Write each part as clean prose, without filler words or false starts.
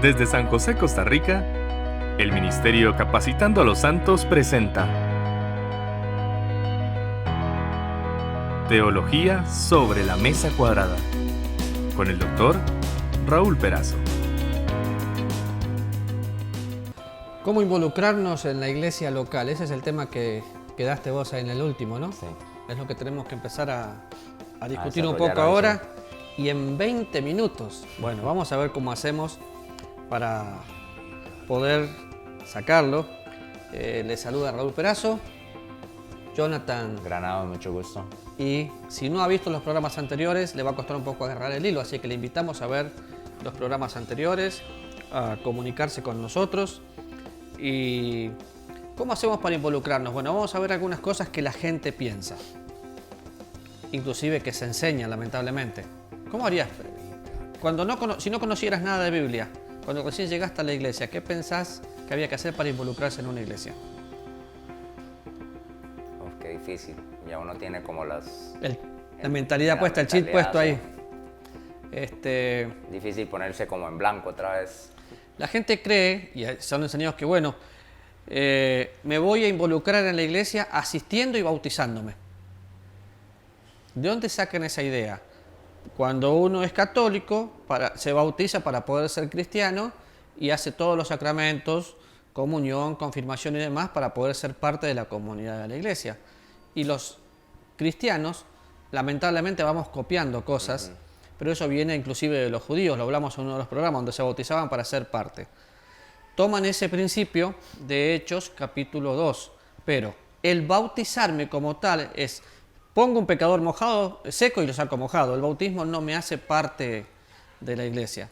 Desde San José, Costa Rica, el Ministerio Capacitando a los Santos presenta Teología sobre la Mesa Cuadrada, con el Dr. Raúl Perazo. ¿Cómo involucrarnos en la iglesia local? Ese es el tema que quedaste vos ahí en el último, ¿no? Sí. Es lo que tenemos que empezar a discutir un poco desarrollar ahora. eso. Y en 20 minutos, bueno, vamos a ver cómo hacemos para poder sacarlo. Les saluda Raúl Perazo, Jonathan. Granado, mucho gusto. Y si no ha visto los programas anteriores, le va a costar un poco agarrar el hilo, así que le invitamos a ver los programas anteriores, a comunicarse con nosotros. ¿Y cómo hacemos para involucrarnos? Bueno, vamos a ver algunas cosas que la gente piensa, inclusive que se enseñan, lamentablemente. ¿Cómo harías si no conocieras nada de Biblia, cuando recién llegaste a la iglesia? ¿Qué pensás que había que hacer para involucrarse en una iglesia? Uf, qué difícil. Ya uno tiene como la mentalidad puesta, el chip puesto ahí. Difícil ponerse como en blanco otra vez. La gente cree, y son enseñados que bueno, me voy a involucrar en la iglesia asistiendo y bautizándome. ¿De dónde sacan esa idea? Cuando uno es católico, se bautiza para poder ser cristiano y hace todos los sacramentos, comunión, confirmación y demás para poder ser parte de la comunidad de la iglesia. Y los cristianos, lamentablemente, vamos copiando cosas, pero eso viene inclusive de los judíos, lo hablamos en uno de los programas, donde se bautizaban para ser parte. Toman ese principio de Hechos capítulo 2, pero el bautizarme como tal es: pongo un pecador mojado, seco y lo saco mojado. El bautismo no me hace parte de la iglesia.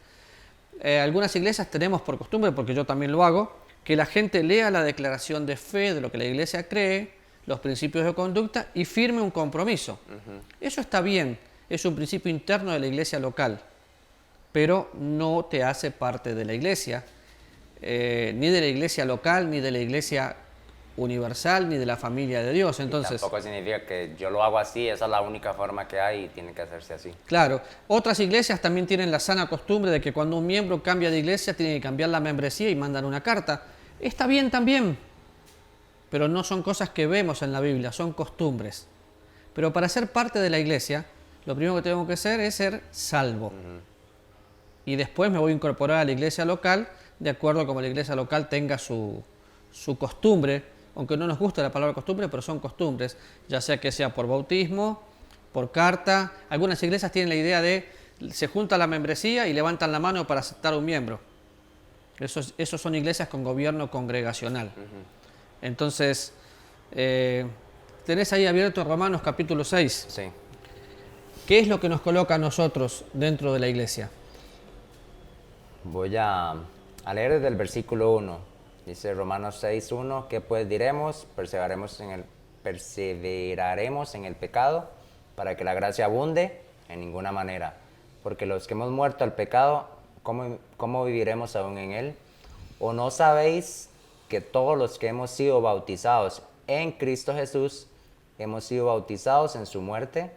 Algunas iglesias tenemos por costumbre, porque yo también lo hago, que la gente lea la declaración de fe de lo que la iglesia cree, los principios de conducta y firme un compromiso. Eso está bien, es un principio interno de la iglesia local, pero no te hace parte de la iglesia, ni de la iglesia local, ni de la iglesia universal, ni de la familia de Dios. Entonces, Y tampoco significa que yo lo hago así, esa es la única forma que hay y tiene que hacerse así. claro, otras iglesias también tienen la sana costumbre de que cuando un miembro cambia de iglesia tiene que cambiar la membresía y mandan una carta. Está bien también, pero no son cosas que vemos en la Biblia, son costumbres. Pero para ser parte de la iglesia, lo primero que tengo que hacer es ser salvo. Y después me voy a incorporar a la iglesia local, de acuerdo a como la iglesia local tenga su costumbre, aunque no nos gusta la palabra costumbre, pero son costumbres, ya sea que sea por bautismo, por carta. Algunas iglesias tienen la idea de se junta la membresía y levantan la mano para aceptar a un miembro. Esos son iglesias con gobierno congregacional. Entonces, tenés ahí abierto Romanos capítulo 6. Sí. ¿Qué es lo que nos coloca a nosotros dentro de la iglesia? Voy a leer desde el versículo 1. Dice Romanos 6:1, ¿qué pues diremos? Perseveraremos en el pecado para que la gracia abunde. En ninguna manera. Porque los que hemos muerto al pecado, ¿cómo viviremos aún en él? ¿O no sabéis que todos los que hemos sido bautizados en Cristo Jesús, hemos sido bautizados en su muerte?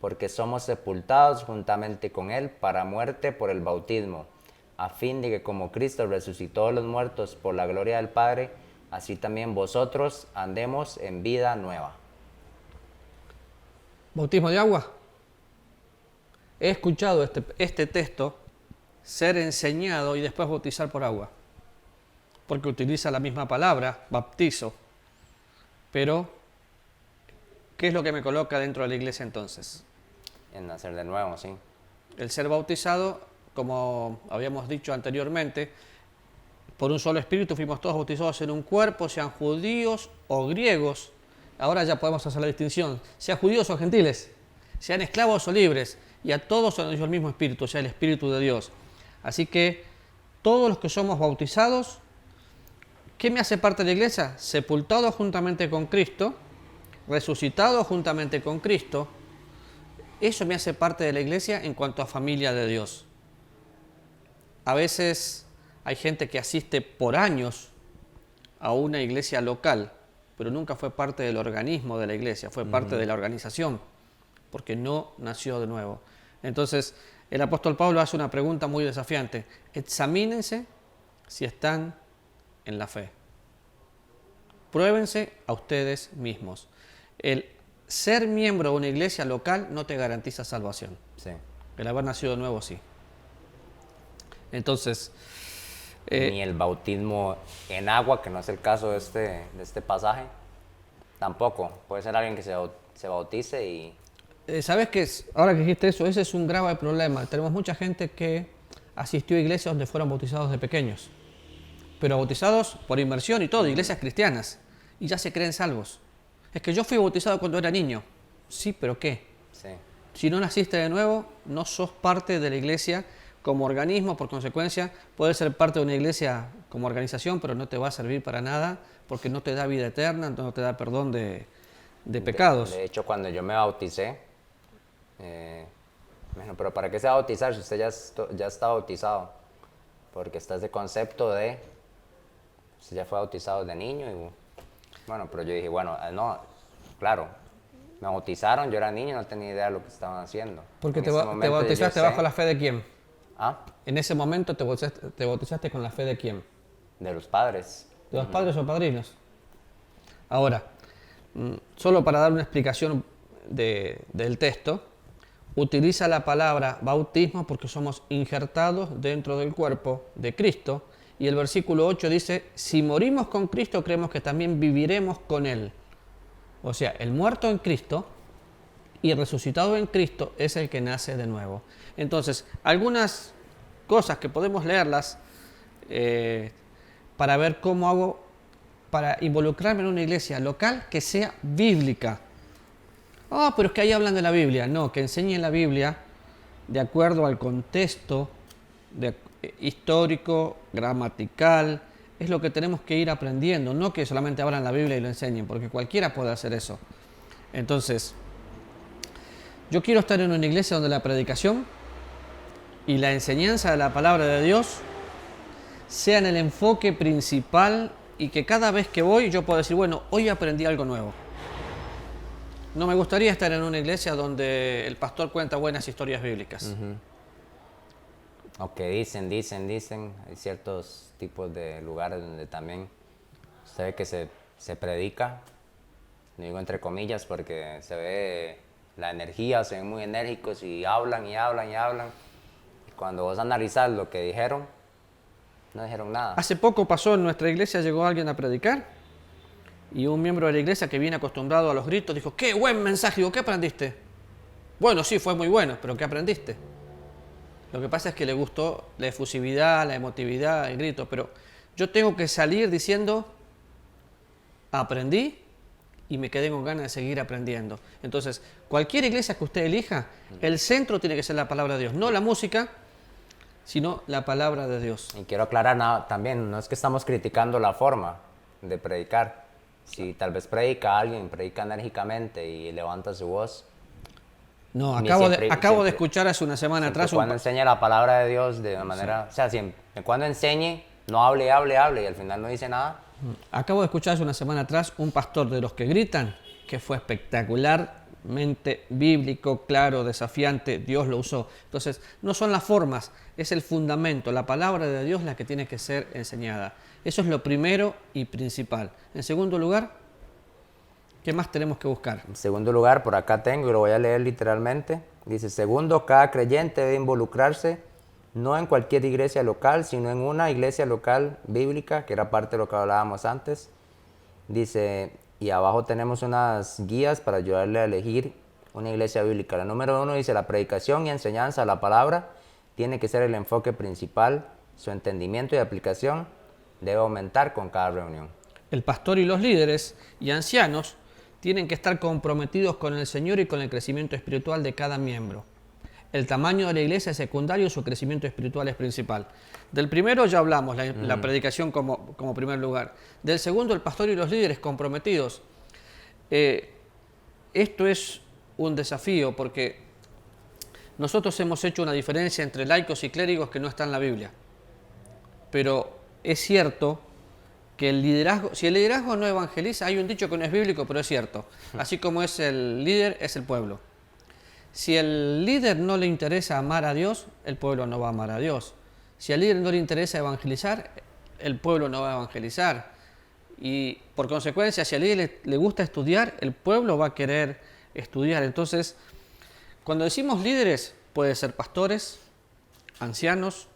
Porque somos sepultados juntamente con él para muerte por el bautismo, a fin de que como Cristo resucitó de los muertos por la gloria del Padre, así también vosotros andemos en vida nueva. ¿Bautismo de agua? He escuchado este texto ser enseñado y después bautizar por agua, porque utiliza la misma palabra, baptizo. Pero, ¿qué es lo que me coloca dentro de la iglesia entonces? En nacer de nuevo, sí. El ser bautizado, como habíamos dicho anteriormente, por un solo espíritu fuimos todos bautizados en un cuerpo, sean judíos o griegos. Ahora ya podemos hacer la distinción, sean judíos o gentiles, sean esclavos o libres, y a todos se nos dio el mismo espíritu, o sea, el Espíritu de Dios. Así que todos los que somos bautizados, ¿qué me hace parte de la iglesia? Sepultado juntamente con Cristo, resucitado juntamente con Cristo. Eso me hace parte de la iglesia en cuanto a familia de Dios. A veces hay gente que asiste por años a una iglesia local, pero nunca fue parte del organismo de la iglesia, fue parte de la organización, porque no nació de nuevo. Entonces, el apóstol Pablo hace una pregunta muy desafiante. Examínense si están en la fe. Pruébense a ustedes mismos. El ser miembro de una iglesia local no te garantiza salvación. Sí. El haber nacido de nuevo sí. Entonces, Ni el bautismo en agua, que no es el caso de este pasaje, tampoco. Puede ser alguien que se bautice y... ¿sabes qué es? Ahora que dijiste eso, ese es un grave problema. Tenemos mucha gente que asistió a iglesias donde fueron bautizados de pequeños, pero bautizados por inmersión y todo, iglesias cristianas, y ya se creen salvos. Es que yo fui bautizado cuando era niño. Sí, pero ¿qué? Sí. Si no naciste de nuevo, no sos parte de la iglesia como organismo, por consecuencia, puedes ser parte de una iglesia como organización, pero no te va a servir para nada, porque no te da vida eterna, no te da perdón de pecados. De hecho, cuando yo me bauticé, bueno, pero ¿para qué se va a bautizar si usted ya está bautizado? Porque está ese concepto de, usted ya fue bautizado de niño y bueno, pero yo dije, bueno, no, claro, me bautizaron, yo era niño, no tenía idea de lo que estaban haciendo. Porque En te ese momento bautizaste yo sé- bajo la fe de quién. ¿Ah? En ese momento te bautizaste con la fe de quién. De los padres. De los padres o padrinos. Ahora, solo para dar una explicación del texto, utiliza la palabra bautismo porque somos injertados dentro del cuerpo de Cristo. Y el versículo 8 dice, si morimos con Cristo, creemos que también viviremos con Él. O sea, el muerto en Cristo y resucitado en Cristo es el que nace de nuevo. Entonces, algunas cosas que podemos leerlas para ver cómo hago para involucrarme en una iglesia local que sea bíblica. Pero es que ahí hablan de la Biblia. No, que enseñen la Biblia de acuerdo al contexto histórico, gramatical. Es lo que tenemos que ir aprendiendo, no que solamente abran la Biblia y lo enseñen, porque cualquiera puede hacer eso. Entonces, yo quiero estar en una iglesia donde la predicación y la enseñanza de la palabra de Dios sean el enfoque principal y que cada vez que voy yo pueda decir, bueno, hoy aprendí algo nuevo. No me gustaría estar en una iglesia donde el pastor cuenta buenas historias bíblicas. O que dicen. Hay ciertos tipos de lugares donde también se ve que se predica, no digo entre comillas porque se ve la energía, se ven muy enérgicos y hablan. Y cuando vos analizás lo que dijeron, no dijeron nada. Hace poco pasó en nuestra iglesia, llegó alguien a predicar y un miembro de la iglesia que viene acostumbrado a los gritos dijo, ¡qué buen mensaje! Digo, ¿qué aprendiste? Bueno, sí, fue muy bueno, pero ¿qué aprendiste? Lo que pasa es que le gustó la efusividad, la emotividad, el grito, pero yo tengo que salir diciendo, aprendí y me quedé con ganas de seguir aprendiendo. Entonces, cualquier iglesia que usted elija, el centro tiene que ser la palabra de Dios, no la música, sino la palabra de Dios. Y quiero aclarar también, no es que estamos criticando la forma de predicar. Si tal vez predica enérgicamente y levanta su voz. No, Ni acabo siempre- de escuchar hace una semana atrás cuando enseñe la palabra de Dios de una manera, o sea, siempre cuando enseñe, no hable y al final no dice nada. Acabo de escuchar hace una semana atrás un pastor de los que gritan, que fue espectacularmente bíblico, claro, desafiante, Dios lo usó. Entonces, no son las formas, es el fundamento, la palabra de Dios la que tiene que ser enseñada. Eso es lo primero y principal. En segundo lugar, ¿qué más tenemos que buscar? En segundo lugar, por acá tengo y lo voy a leer literalmente. Dice, segundo, cada creyente debe involucrarse no en cualquier iglesia local, sino en una iglesia local bíblica, que era parte de lo que hablábamos antes. Dice, y abajo tenemos unas guías para ayudarle a elegir una iglesia bíblica. La número 1 dice, la predicación y enseñanza de la palabra tiene que ser el enfoque principal. Su entendimiento y aplicación debe aumentar con cada reunión. El pastor y los líderes y ancianos tienen que estar comprometidos con el Señor y con el crecimiento espiritual de cada miembro. El tamaño de la iglesia es secundario, su crecimiento espiritual es principal. Del primero ya hablamos, la predicación como primer lugar. Del segundo, el pastor y los líderes comprometidos. Esto es un desafío porque nosotros hemos hecho una diferencia entre laicos y clérigos que no está en la Biblia. Pero es cierto que el liderazgo, si el liderazgo no evangeliza, hay un dicho que no es bíblico, pero es cierto. Así como es el líder, es el pueblo. Si al líder no le interesa amar a Dios, el pueblo no va a amar a Dios. Si al líder no le interesa evangelizar, el pueblo no va a evangelizar. Y por consecuencia, si al líder le gusta estudiar, el pueblo va a querer estudiar. Entonces, cuando decimos líderes, puede ser pastores, ancianos,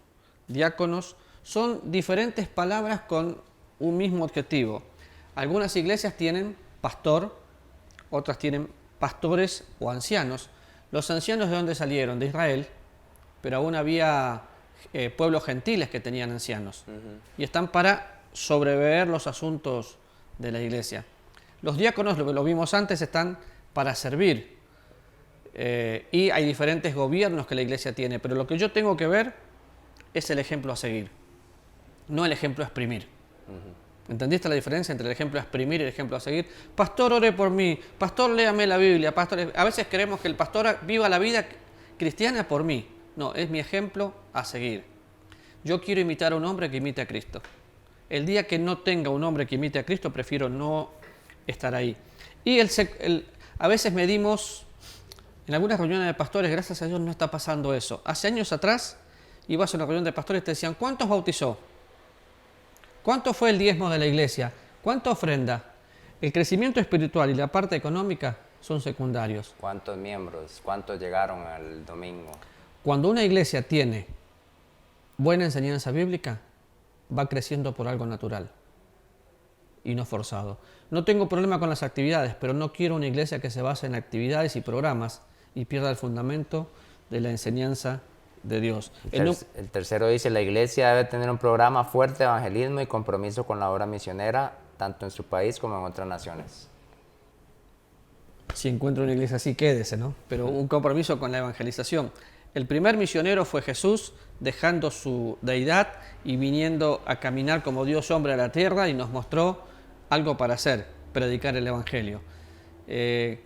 diáconos, son diferentes palabras con un mismo objetivo. Algunas iglesias tienen pastor, otras tienen pastores o ancianos. Los ancianos, ¿de dónde salieron? De Israel, pero aún había pueblos gentiles que tenían ancianos. Y están para sobreveer los asuntos de la iglesia. Los diáconos, lo que lo vimos antes, están para servir. Y hay diferentes gobiernos que la iglesia tiene, pero lo que yo tengo que ver es el ejemplo a seguir, no el ejemplo a exprimir. ¿Entendiste la diferencia entre el ejemplo a exprimir y el ejemplo a seguir? Pastor, ore por mí. Pastor, léame la Biblia. Pastor, a veces queremos que el pastor viva la vida cristiana por mí. No, es mi ejemplo a seguir. Yo quiero imitar a un hombre que imite a Cristo. El día que no tenga un hombre que imite a Cristo, prefiero no estar ahí. Y a veces medimos, en algunas reuniones de pastores, gracias a Dios no está pasando eso. Hace años atrás, ibas a una reunión de pastores y te decían, ¿cuántos bautizó? ¿Cuánto fue el diezmo de la iglesia? ¿Cuánta ofrenda? El crecimiento espiritual y la parte económica son secundarios. ¿Cuántos miembros? ¿Cuántos llegaron al domingo? Cuando una iglesia tiene buena enseñanza bíblica, va creciendo por algo natural y no forzado. No tengo problema con las actividades, pero no quiero una iglesia que se base en actividades y programas y pierda el fundamento de la enseñanza de Dios. El tercero dice, la iglesia debe tener un programa fuerte de evangelismo y compromiso con la obra misionera, tanto en su país como en otras naciones. Si encuentra una iglesia así, quédese, ¿no? Pero un compromiso con la evangelización. El primer misionero fue Jesús, dejando su deidad y viniendo a caminar como Dios hombre a la tierra y nos mostró algo para hacer, predicar el evangelio.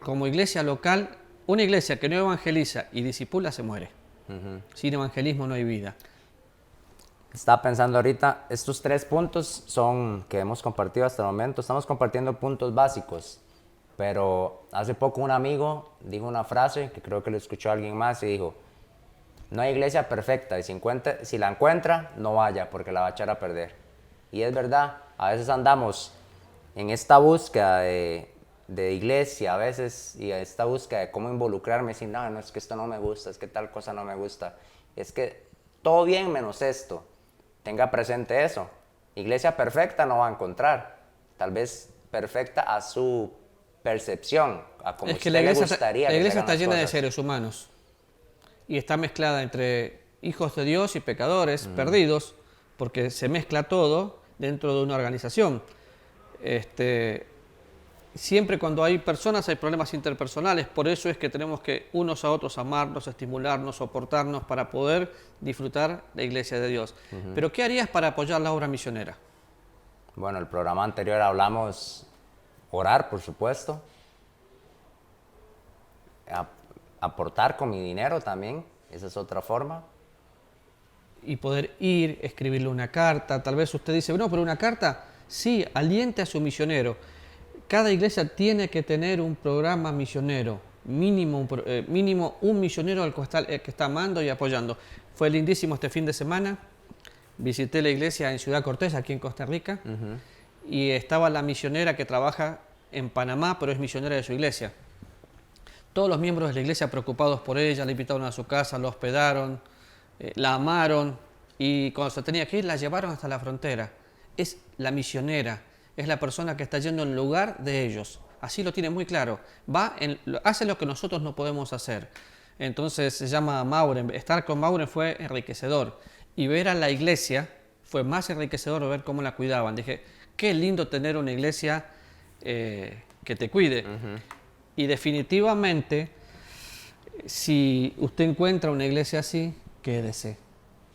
Como iglesia local, una iglesia que no evangeliza y discipula se muere. Sin evangelismo no hay vida. Estaba pensando ahorita, estos 3 puntos son que hemos compartido hasta el momento. Estamos compartiendo puntos básicos, pero hace poco un amigo dijo una frase que creo que lo escuchó alguien más y dijo, no hay iglesia perfecta y si la encuentra, no vaya porque la va a echar a perder. Y es verdad, a veces andamos en esta búsqueda de iglesia a veces y esta búsqueda de cómo involucrarme y decir, no, es que esto no me gusta, es que tal cosa no me gusta, es que todo bien menos esto. Tenga presente eso. Iglesia perfecta no va a encontrar, tal vez perfecta a su percepción, a como es que usted le gustaría. La iglesia está llena de seres humanos y está mezclada entre hijos de Dios y pecadores perdidos, porque se mezcla todo dentro de una organización. Siempre cuando hay personas hay problemas interpersonales, por eso es que tenemos que unos a otros amarnos, estimularnos, soportarnos para poder disfrutar la iglesia de Dios. Pero ¿qué harías para apoyar la obra misionera? Bueno, el programa anterior hablamos orar, por supuesto, aportar con mi dinero también, esa es otra forma. Y poder ir, escribirle una carta, tal vez usted dice, no, pero una carta, sí, aliente a su misionero. Cada iglesia tiene que tener un programa misionero, mínimo un misionero al que está amando y apoyando. Fue lindísimo este fin de semana, visité la iglesia en Ciudad Cortés, aquí en Costa Rica, y estaba la misionera que trabaja en Panamá, pero es misionera de su iglesia. Todos los miembros de la iglesia preocupados por ella, la invitaron a su casa, la hospedaron, la amaron, y cuando se tenía que ir la llevaron hasta la frontera. Es la misionera. Es la persona que está yendo en lugar de ellos. Así lo tiene muy claro. Hace lo que nosotros no podemos hacer. Entonces se llama Mauren. Estar con Mauren fue enriquecedor. Y ver a la iglesia fue más enriquecedor ver cómo la cuidaban. Dije, qué lindo tener una iglesia que te cuide. Y definitivamente, si usted encuentra una iglesia así, quédese.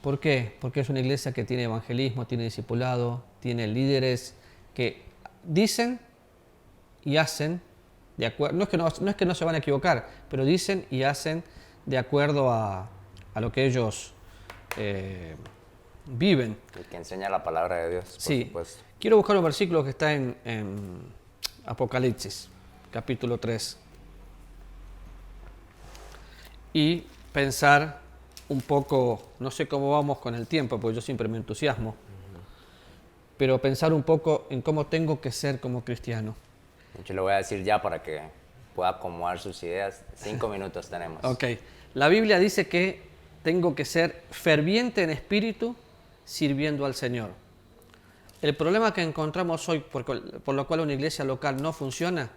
¿Por qué? Porque es una iglesia que tiene evangelismo, tiene discipulado, tiene líderes que dicen y hacen de acuerdo, no es que no se van a equivocar, pero dicen y hacen de acuerdo a lo que ellos viven. El que enseña la palabra de Dios, por supuesto. Quiero buscar un versículo que está en Apocalipsis, capítulo 3. y pensar un poco, no sé cómo vamos con el tiempo, porque yo siempre me entusiasmo, pero pensar un poco en cómo tengo que ser como cristiano. Yo le voy a decir ya para que pueda acomodar sus ideas. 5 minutos tenemos. Ok, la Biblia dice que tengo que ser ferviente en espíritu sirviendo al Señor. El problema que encontramos hoy, por lo cual una iglesia local no funciona,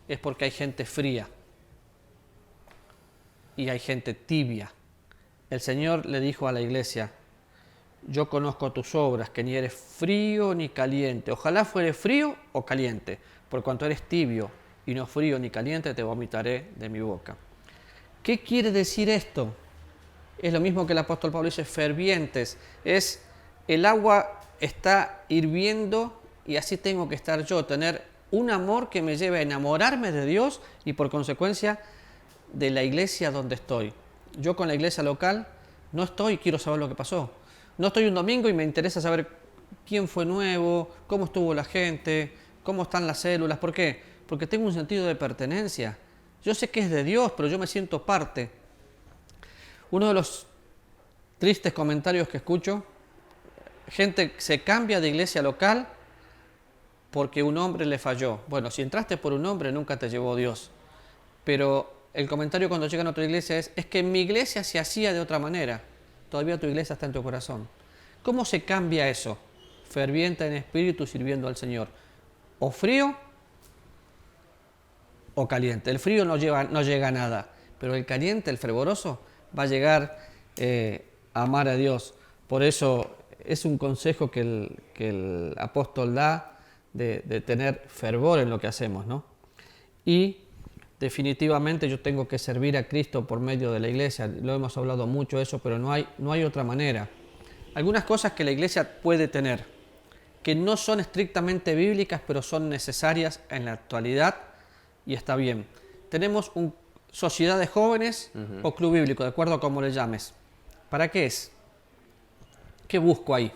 es porque hay gente fría y hay gente tibia. El Señor le dijo a la iglesia: yo conozco tus obras, que ni eres frío ni caliente. Ojalá fueres frío o caliente, por cuanto eres tibio y no frío ni caliente, te vomitaré de mi boca. ¿Qué quiere decir esto? Es lo mismo que el apóstol Pablo dice, fervientes. Es el agua está hirviendo y así tengo que estar yo, tener un amor que me lleve a enamorarme de Dios y por consecuencia de la iglesia donde estoy. Yo con la iglesia local no estoy, quiero saber lo que pasó. No estoy un domingo y me interesa saber quién fue nuevo, cómo estuvo la gente, cómo están las células. ¿Por qué? Porque tengo un sentido de pertenencia. Yo sé que es de Dios, pero yo me siento parte. Uno de los tristes comentarios que escucho, gente se cambia de iglesia local porque un hombre le falló. Bueno, si entraste por un hombre, nunca te llevó Dios. Pero el comentario cuando llegan a otra iglesia es que en mi iglesia se hacía de otra manera. Todavía tu iglesia está en tu corazón. ¿Cómo se cambia eso? Ferviente en espíritu sirviendo al Señor. O frío o caliente. El frío no llega a nada, pero el caliente, el fervoroso, va a llegar a amar a Dios. Por eso es un consejo que el apóstol da de tener fervor en lo que hacemos, ¿no? Y definitivamente yo tengo que servir a Cristo por medio de la iglesia. Lo hemos hablado mucho eso, pero no hay otra manera. Algunas cosas que la iglesia puede tener, que no son estrictamente bíblicas, pero son necesarias en la actualidad y está bien. Tenemos una sociedad de jóvenes o club bíblico, de acuerdo a cómo le llames. ¿Para qué es? ¿Qué busco ahí?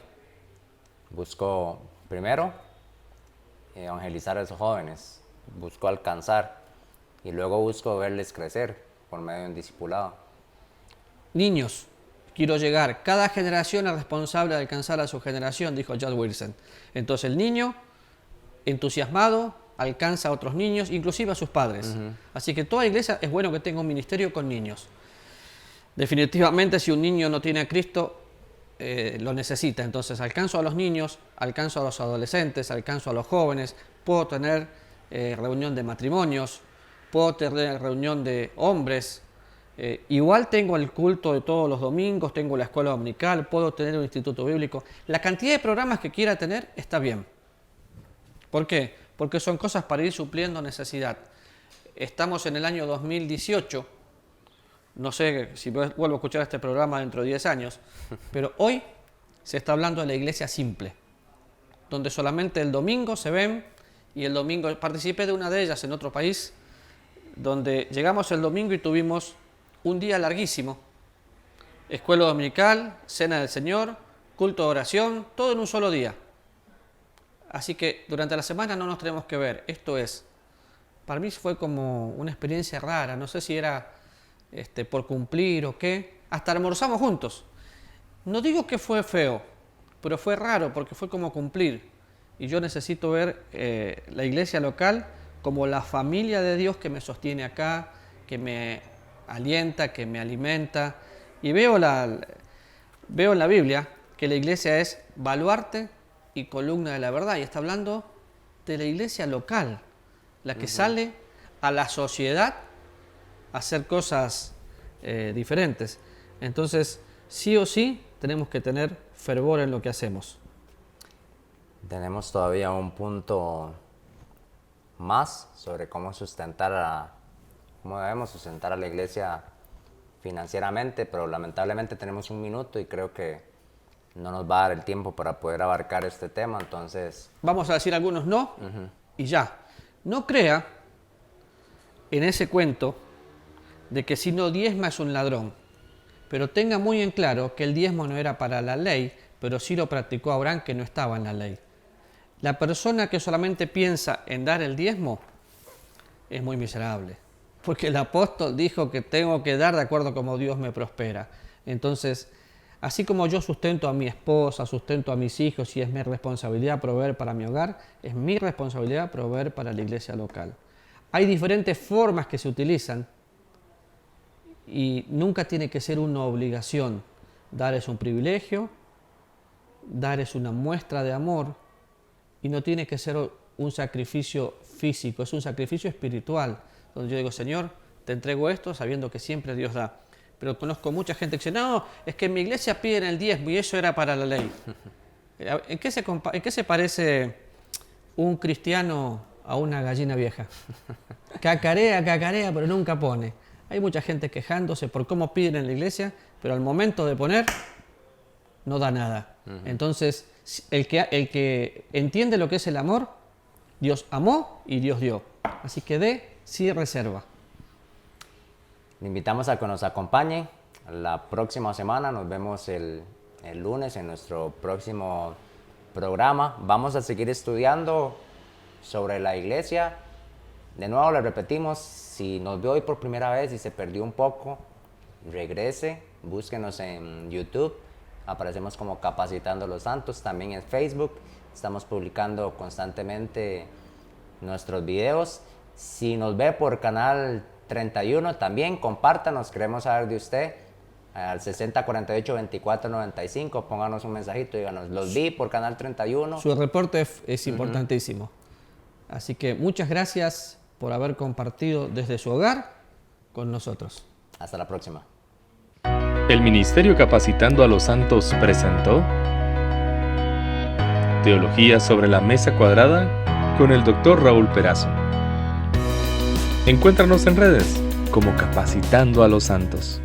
Busco, primero, evangelizar a esos jóvenes. Busco alcanzar. Y luego busco verles crecer por medio de un discipulado. Niños, quiero llegar. Cada generación es responsable de alcanzar a su generación, dijo John Wilson. Entonces el niño, entusiasmado, alcanza a otros niños, inclusive a sus padres. Así que toda iglesia es bueno que tenga un ministerio con niños. Definitivamente si un niño no tiene a Cristo, lo necesita. Entonces alcanzo a los niños, alcanzo a los adolescentes, alcanzo a los jóvenes, puedo tener reunión de matrimonios, puedo tener reunión de hombres, igual tengo el culto de todos los domingos, tengo la escuela dominical, puedo tener un instituto bíblico. La cantidad de programas que quiera tener está bien. ¿Por qué? Porque son cosas para ir supliendo necesidad. Estamos en el año 2018, no sé si vuelvo a escuchar este programa dentro de 10 años, pero hoy se está hablando de la iglesia simple, donde solamente el domingo se ven, y el domingo participé de una de ellas en otro país, donde llegamos el domingo y tuvimos un día larguísimo, escuela dominical, cena del Señor, culto de oración, todo en un solo día. Así que durante la semana no nos tenemos que ver. Esto es, para mí fue como una experiencia rara, no sé si era por cumplir o qué, hasta almorzamos juntos. No digo que fue feo, pero fue raro porque fue como cumplir. Y yo necesito ver la iglesia local como la familia de Dios que me sostiene acá, que me alienta, que me alimenta. Y veo en la Biblia que la iglesia es baluarte y columna de la verdad. Y está hablando de la iglesia local, la que sale a la sociedad a hacer cosas diferentes. Entonces, sí o sí, tenemos que tener fervor en lo que hacemos. Tenemos todavía un punto más sobre cómo debemos sustentar a la iglesia financieramente, pero lamentablemente tenemos 1 minuto y creo que no nos va a dar el tiempo para poder abarcar este tema, entonces... Vamos a decir algunos no y ya. No crea en ese cuento de que si no diezma es un ladrón, pero tenga muy en claro que el diezmo no era para la ley, pero sí lo practicó Abraham, que no estaba en la ley. La persona que solamente piensa en dar el diezmo es muy miserable. Porque el apóstol dijo que tengo que dar de acuerdo a como Dios me prospera. Entonces, así como yo sustento a mi esposa, sustento a mis hijos y es mi responsabilidad proveer para mi hogar, es mi responsabilidad proveer para la iglesia local. Hay diferentes formas que se utilizan y nunca tiene que ser una obligación. Dar es un privilegio, dar es una muestra de amor y no tiene que ser un sacrificio físico, es un sacrificio espiritual, donde yo digo, Señor, te entrego esto sabiendo que siempre Dios da. Pero conozco mucha gente que dice, no, es que en mi iglesia piden el diezmo y eso era para la ley. ¿En qué se parece un cristiano a una gallina vieja? Cacarea, pero nunca pone. Hay mucha gente quejándose por cómo piden en la iglesia, pero al momento de poner, no da nada. Entonces, el que entiende lo que es el amor, Dios amó y Dios dio. Así que dé sin reserva. Le invitamos a que nos acompañe la próxima semana. Nos vemos el lunes en nuestro próximo programa. Vamos a seguir estudiando sobre la iglesia. De nuevo le repetimos, si nos vio hoy por primera vez y se perdió un poco, regrese, búsquenos en YouTube. Aparecemos como Capacitando a los Santos, también en Facebook. Estamos publicando constantemente nuestros videos. Si nos ve por Canal 31, también compártanos, queremos saber de usted. Al 6048-2495, pónganos un mensajito, díganos, los vi por Canal 31. Su reporte es importantísimo. Así que muchas gracias por haber compartido desde su hogar con nosotros. Hasta la próxima. El Ministerio Capacitando a los Santos presentó Teología sobre la Mesa Cuadrada con el Dr. Raúl Perazo. Encuéntranos en redes como Capacitando a los Santos.